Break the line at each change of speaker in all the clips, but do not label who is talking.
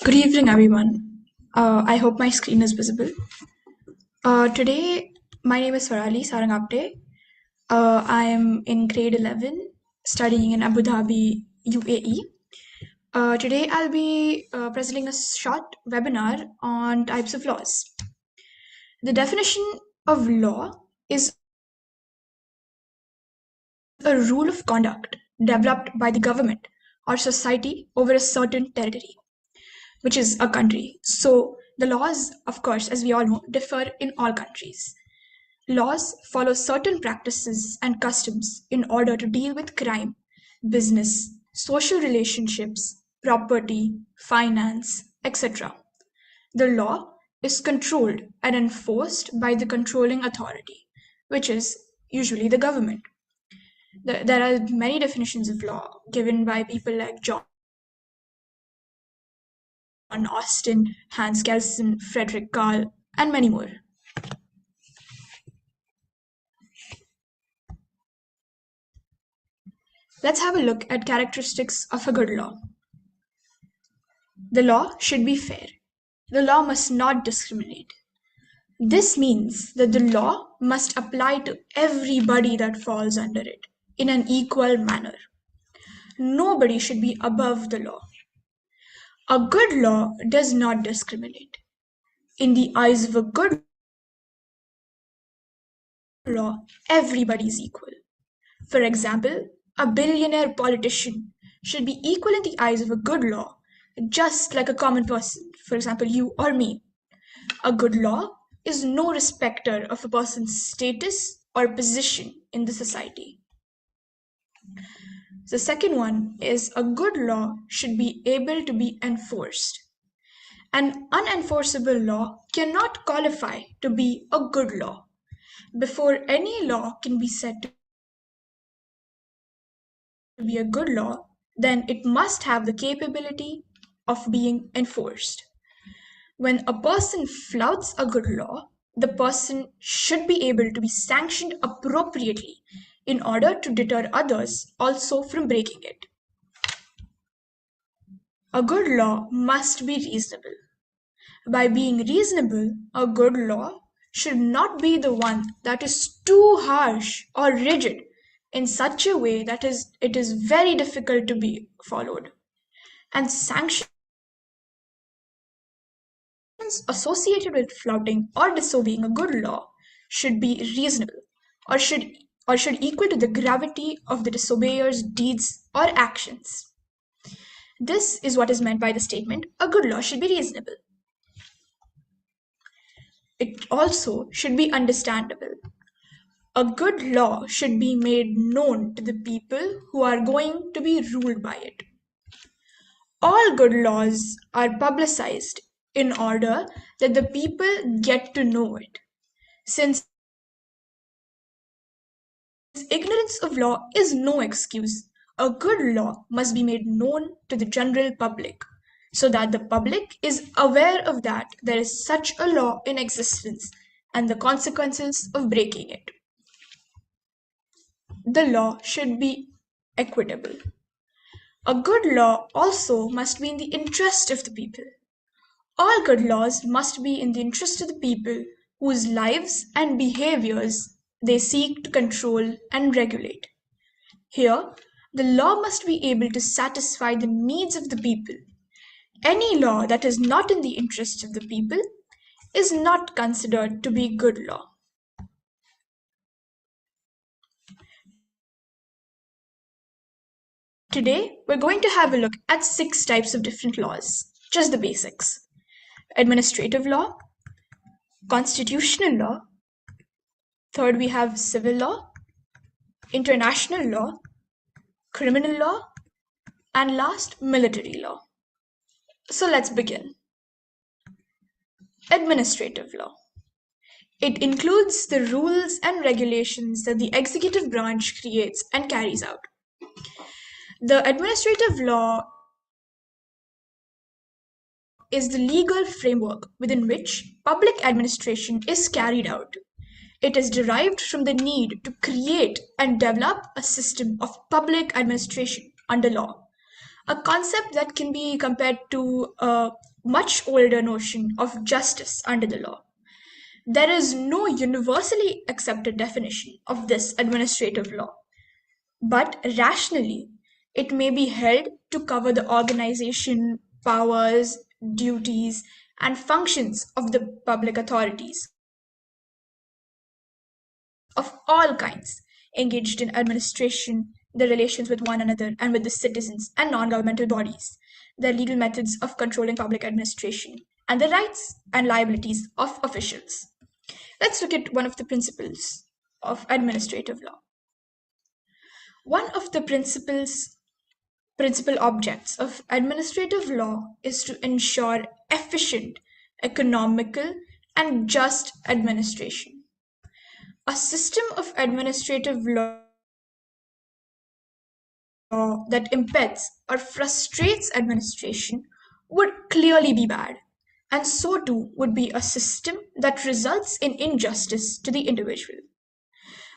Good evening, everyone. I hope my screen is visible. Today, my name is Sarang Apte. I am in grade 11, studying in Abu Dhabi, UAE. Today, I'll be presenting a short webinar on types of laws. The definition of law is a rule of conduct developed by the government or society over a certain territory, which is a country. So, the laws, of course, as we all know, differ in all countries. Laws follow certain practices and customs in order to deal with crime, business, social relationships, property, finance, etc. The law is controlled and enforced by the controlling authority, which is usually the government. There are many definitions of law given by people like John Austin, Hans Kelsen, Frederick Carl, and many more. Let's have a look at characteristics of a good law. The law should be fair. The law must not discriminate. This means that the law must apply to everybody that falls under it in an equal manner. Nobody should be above the law. A good law does not discriminate. In the eyes of a good law, everybody is equal. For example, a billionaire politician should be equal in the eyes of a good law, just like a common person, for example, you or me. A good law is no respecter of a person's status or position in the society. The second one is a good law should be able to be enforced. An unenforceable law cannot qualify to be a good law. Before any law can be said to be a good law, then it must have the capability of being enforced. When a person flouts a good law, the person should be able to be sanctioned appropriately in order to deter others also from breaking it. A good law must be reasonable. By being reasonable, a good law should not be the one that is too harsh or rigid in such a way that it is very difficult to be followed. And sanctions associated with flouting or disobeying a good law should be reasonable or should equal to the gravity of the disobeyer's deeds or actions. This is what is meant by the statement, a good law should be reasonable. It also should be understandable. A good law should be made known to the people who are going to be ruled by it. All good laws are publicized in order that the people get to know it. Since ignorance of law is no excuse, a good law must be made known to the general public so that the public is aware of that there is such a law in existence and the consequences of breaking it. The law should be equitable. A good law also must be in the interest of the people. All good laws must be in the interest of the people whose lives and behaviors they seek to control and regulate. Here, the law must be able to satisfy the needs of the people. Any law that is not in the interest of the people is not considered to be good law. Today, we're going to have a look at 6 types of different laws, just the basics. Administrative law, constitutional law, third we have civil law, international law, criminal law, and last, military law. So let's begin. Administrative law. It includes the rules and regulations that the executive branch creates and carries out. The administrative law is the legal framework within which public administration is carried out. It is derived from the need to create and develop a system of public administration under law. a concept that can be compared to a much older notion of justice under the law. There is no universally accepted definition of this administrative law, but rationally, it may be held to cover the organization, powers, duties, and functions of the public authorities of all kinds engaged in administration, the relations with one another and with the citizens and non governmental bodies, the legal methods of controlling public administration, and the rights and liabilities of officials. Let's look at one of the principles of administrative law. One of the principal objects of administrative law is to ensure efficient, economical, and just administration. A system of administrative law that impedes or frustrates administration would clearly be bad, and so too would be a system that results in injustice to the individual.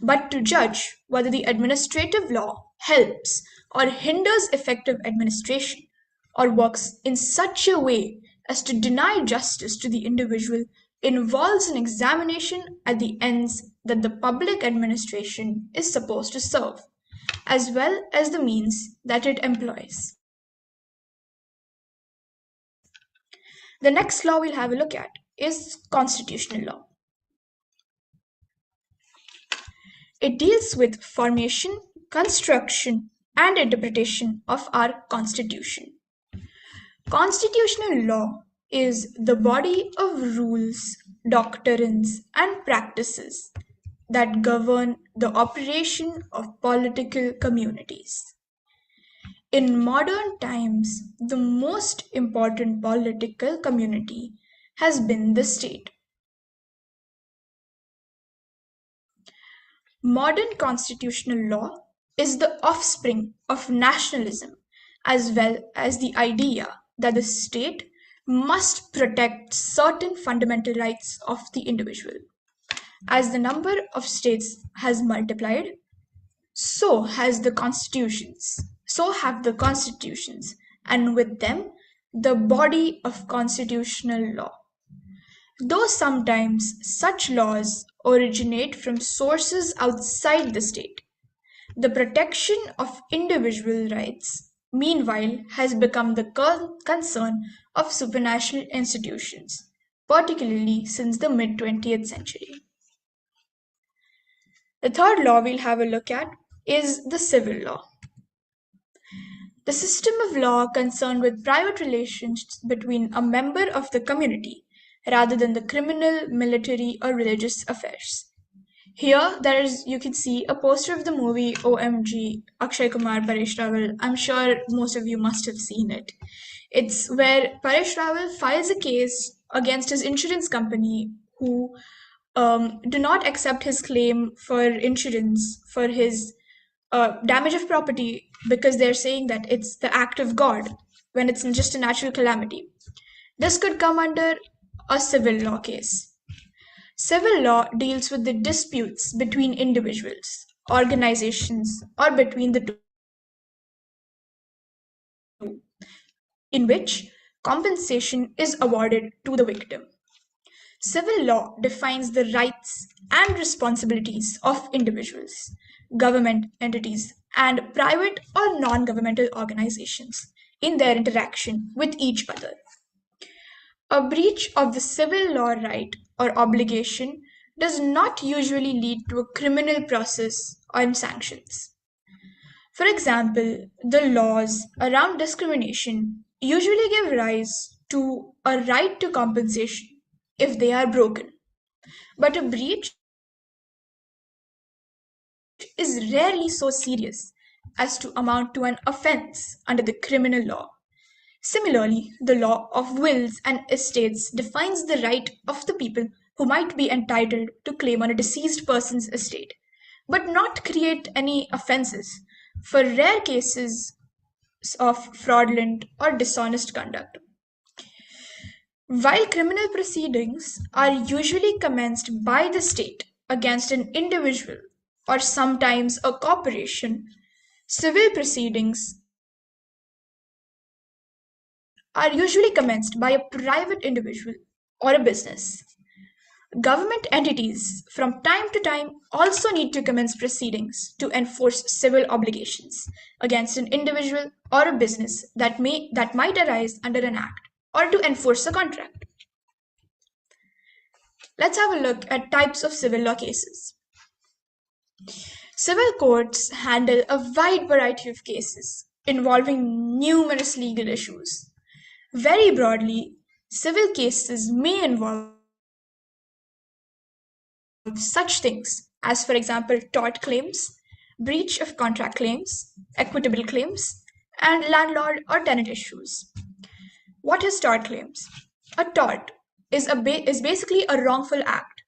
But to judge whether the administrative law helps or hinders effective administration or works in such a way as to deny justice to the individual involves an examination at the ends that the public administration is supposed to serve, as well as the means that it employs. The next law we'll have a look at is constitutional law. It deals with formation, construction, and interpretation of our constitution. Constitutional law is the body of rules, doctrines, and practices that govern the operation of political communities. In modern times, the most important political community has been the state. Modern constitutional law is the offspring of nationalism as well as the idea that the state must protect certain fundamental rights of the individual. As the number of states has multiplied, so has the constitutions. So have the constitutions, and with them, the body of constitutional law. Though sometimes such laws originate from sources outside the state, the protection of individual rights, meanwhile, has become the concern of supranational institutions, particularly since the mid 20th century. The third law we'll have a look at is the civil law. The system of law concerned with private relations between a member of the community rather than the criminal, military, or religious affairs. Here, you can see a poster of the movie OMG, Akshay Kumar, Paresh Rawal. I'm sure most of you must have seen it. It's where Paresh Rawal files a case against his insurance company who do not accept his claim for insurance for his damage of property because they're saying that it's the act of God when it's just a natural calamity. This could come under a civil law case. Civil law deals with the disputes between individuals, organizations, or between the two, in which compensation is awarded to the victim. Civil law defines the rights and responsibilities of individuals, government entities, and private or non governmental organizations in their interaction with each other. A breach of the civil law right or obligation does not usually lead to a criminal process or sanctions. For example, the laws around discrimination usually give rise to a right to compensation if they are broken, but a breach is rarely so serious as to amount to an offense under the criminal law. Similarly, the law of wills and estates defines the right of the people who might be entitled to claim on a deceased person's estate, but not create any offenses for rare cases of fraudulent or dishonest conduct. While criminal proceedings are usually commenced by the state against an individual or sometimes a corporation, civil proceedings are usually commenced by a private individual or a business. Government entities from time to time also need to commence proceedings to enforce civil obligations against an individual or a business that might arise under an act or to enforce a contract. Let's have a look at types of civil law cases. Civil courts handle a wide variety of cases involving numerous legal issues. Very broadly, civil cases may involve such things as, for example, tort claims, breach of contract claims, equitable claims, and landlord or tenant issues. What is tort claims? A tort is basically a wrongful act,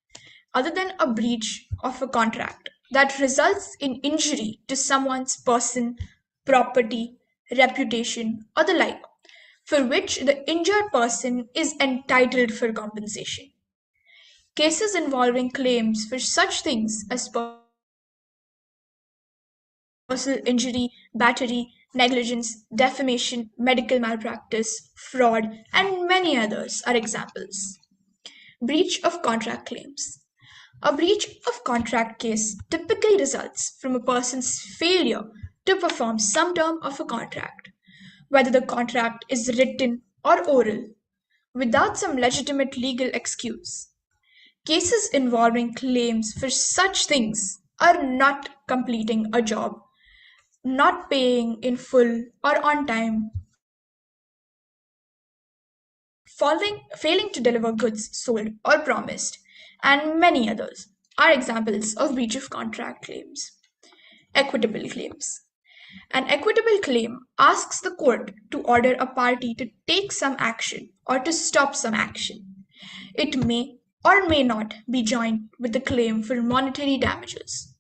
other than a breach of a contract, that results in injury to someone's person, property, reputation, or the like, for which the injured person is entitled for compensation. Cases involving claims for such things as personal injury, battery, negligence, defamation, medical malpractice, fraud, and many others are examples. Breach of contract claims. A breach of contract case typically results from a person's failure to perform some term of a contract, whether the contract is written or oral, without some legitimate legal excuse. Cases involving claims for such things are not completing a job, not paying in full or on time, failing to deliver goods sold or promised, and many others are examples of breach of contract claims. Equitable claims. An equitable claim asks the court to order a party to take some action or to stop some action. It may or may not be joined with the claim for monetary damages.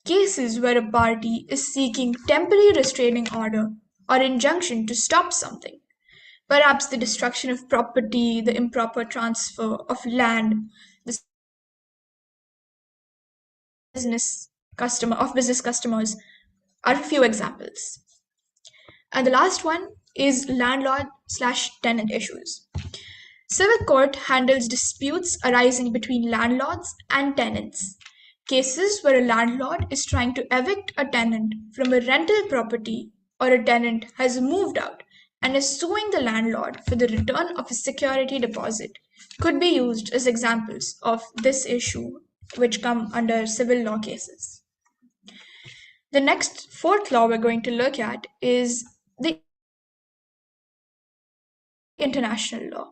Cases where a party is seeking temporary restraining order or injunction to stop something, perhaps the destruction of property, the improper transfer of land, the business customers are a few examples. And the last one is landlord/tenant issues. Civil court handles disputes arising between landlords and tenants. Cases where a landlord is trying to evict a tenant from a rental property or a tenant has moved out and is suing the landlord for the return of a security deposit could be used as examples of this issue, which come under civil law cases. The next fourth law we're going to look at is the international law.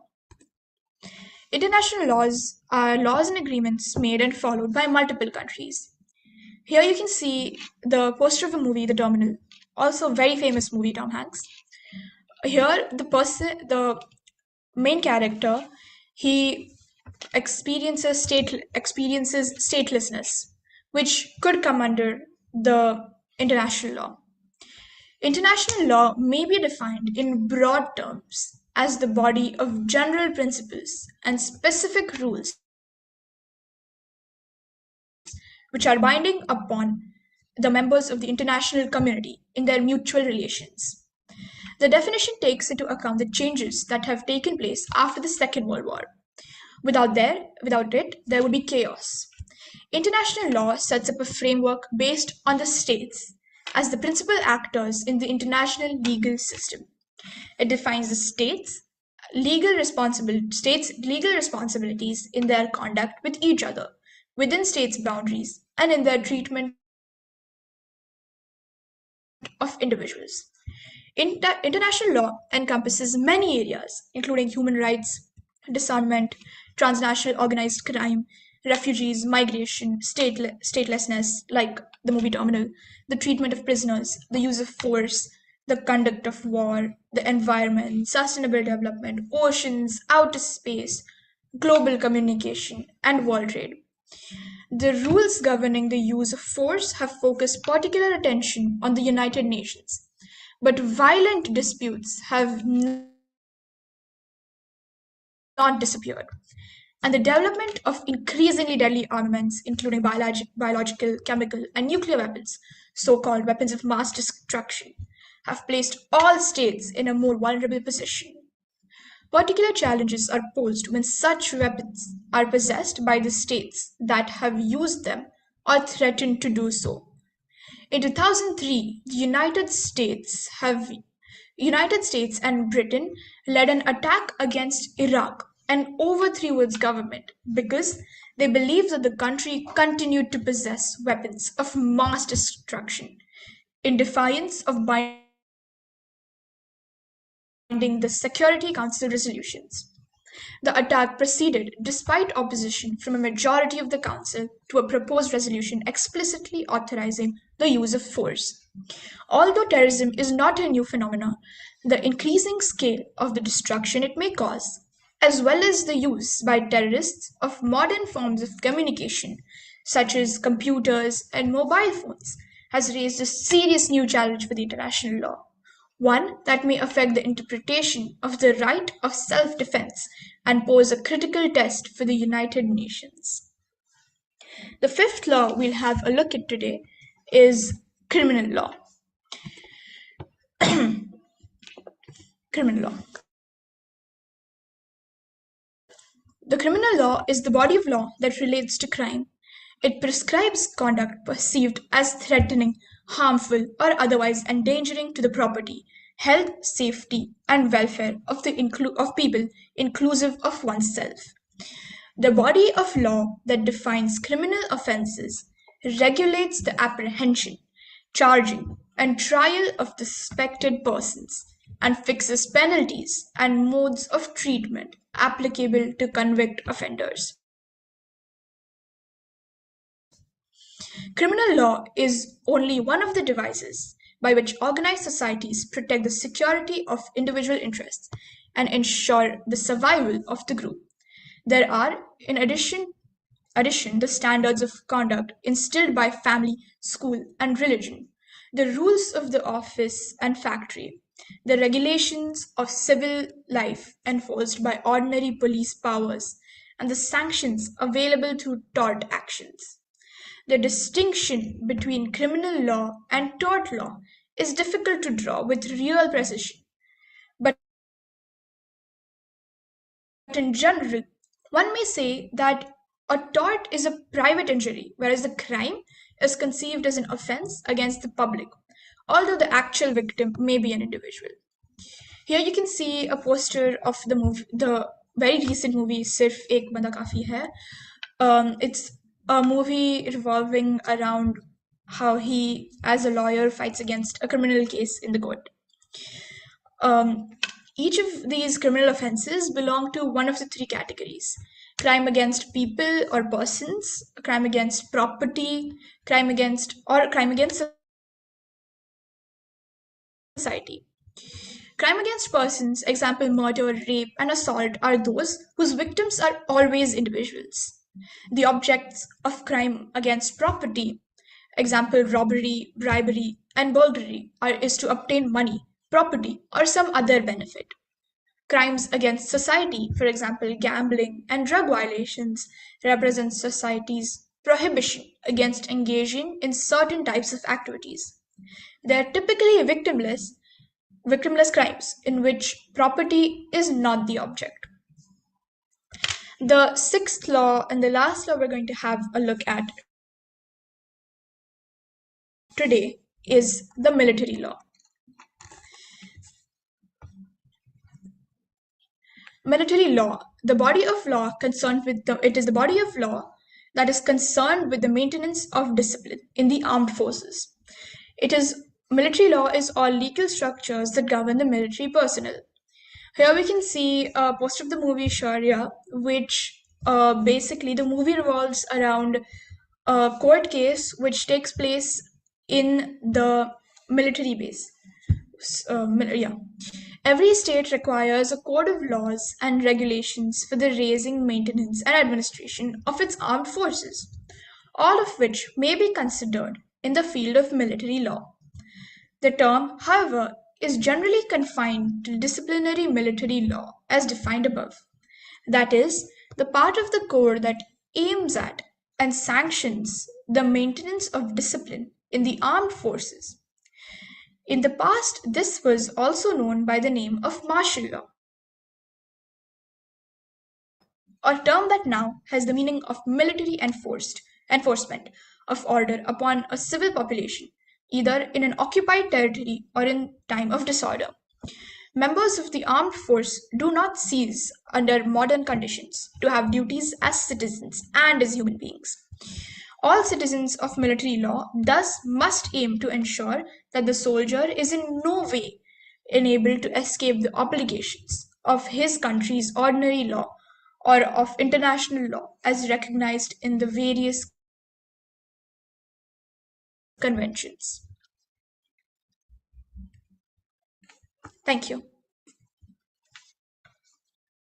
International laws are laws and agreements made and followed by multiple countries. Here you can see the poster of a movie, The Terminal, also very famous movie, Tom Hanks. Here, the main character, he experiences statelessness, which could come under the international law. International law may be defined in broad terms as the body of general principles and specific rules which are binding upon the members of the international community in their mutual relations. The definition takes into account the changes that have taken place after the Second World War. Without it, there would be chaos. International law sets up a framework based on the states as the principal actors in the international legal system. It defines the states' legal responsibilities in their conduct with each other, within states' boundaries, and in their treatment of individuals. International law encompasses many areas, including human rights, disarmament, transnational organized crime, refugees, migration, statelessness, like the movie Terminal, the treatment of prisoners, the use of force, the conduct of war, the environment, sustainable development, oceans, outer space, global communication, and world trade. The rules governing the use of force have focused particular attention on the United Nations, but violent disputes have not disappeared. And the development of increasingly deadly armaments, including biological, chemical, and nuclear weapons, so-called weapons of mass destruction, have placed all states in a more vulnerable position. Particular challenges are posed when such weapons are possessed by the states that have used them or threaten to do so. In 2003, the United States and Britain led an attack against Iraq and overthrew its government because they believed that the country continued to possess weapons of mass destruction in defiance of binding the Security Council resolutions. The attack proceeded despite opposition from a majority of the Council to a proposed resolution explicitly authorizing the use of force. Although terrorism is not a new phenomenon, the increasing scale of the destruction it may cause, as well as the use by terrorists of modern forms of communication, such as computers and mobile phones, has raised a serious new challenge for the international law, one that may affect the interpretation of the right of self defense and pose a critical test for the United Nations. The fifth law we'll have a look at today is criminal law. Criminal law. The criminal law is the body of law that relates to crime. It prescribes conduct perceived as threatening, harmful, or otherwise endangering to the property, health, safety, and welfare of people, inclusive of oneself. The body of law that defines criminal offences regulates the apprehension, charging, and trial of the suspected persons, and fixes penalties and modes of treatment applicable to convict offenders. Criminal law is only one of the devices by which organized societies protect the security of individual interests and ensure the survival of the group. There are, in addition, the standards of conduct instilled by family, school, and religion, the rules of the office and factory, the regulations of civil life enforced by ordinary police powers, and the sanctions available through tort actions. The distinction between criminal law and tort law is difficult to draw with real precision, but in general, one may say that a tort is a private injury, whereas the crime is conceived as an offense against the public, although the actual victim may be an individual. Here you can see a poster of the very recent movie Sirf Ek Banda Kafi Hai. It's a movie revolving around how he, as a lawyer, fights against a criminal case in the court. Um, each of these criminal offenses belong to one of the three categories: crime against people or persons, crime against property, crime against society. Crime against persons, example murder, rape, and assault, are those whose victims are always individuals. The objects of crime against property, example robbery, bribery, and burglary, is to obtain money, property, or some other benefit. Crimes against society, for example gambling and drug violations, represent society's prohibition against engaging in certain types of activities. They are typically victimless crimes in which property is not the object. The sixth law and the last law we're going to have a look at today is the military law. Military law, the body of law concerned with it is the body of law that is concerned with the maintenance of discipline in the armed forces. Military law is all legal structures that govern the military personnel. Here we can see a poster of the movie Sharia, which basically the movie revolves around a court case which takes place in the military base. Yeah. Every state requires a code of laws and regulations for the raising, maintenance, and administration of its armed forces, all of which may be considered in the field of military law. The term, however, is generally confined to disciplinary military law as defined above. That is, the part of the code that aims at and sanctions the maintenance of discipline in the armed forces. In the past, this was also known by the name of martial law. a term that now has the meaning of military enforcement of order upon a civil population, either in an occupied territory or in time of disorder. Members of the armed force do not cease, under modern conditions, to have duties as citizens and as human beings. All citizens of military law thus must aim to ensure that the soldier is in no way enabled to escape the obligations of his country's ordinary law or of international law as recognized in the various conventions. Thank you.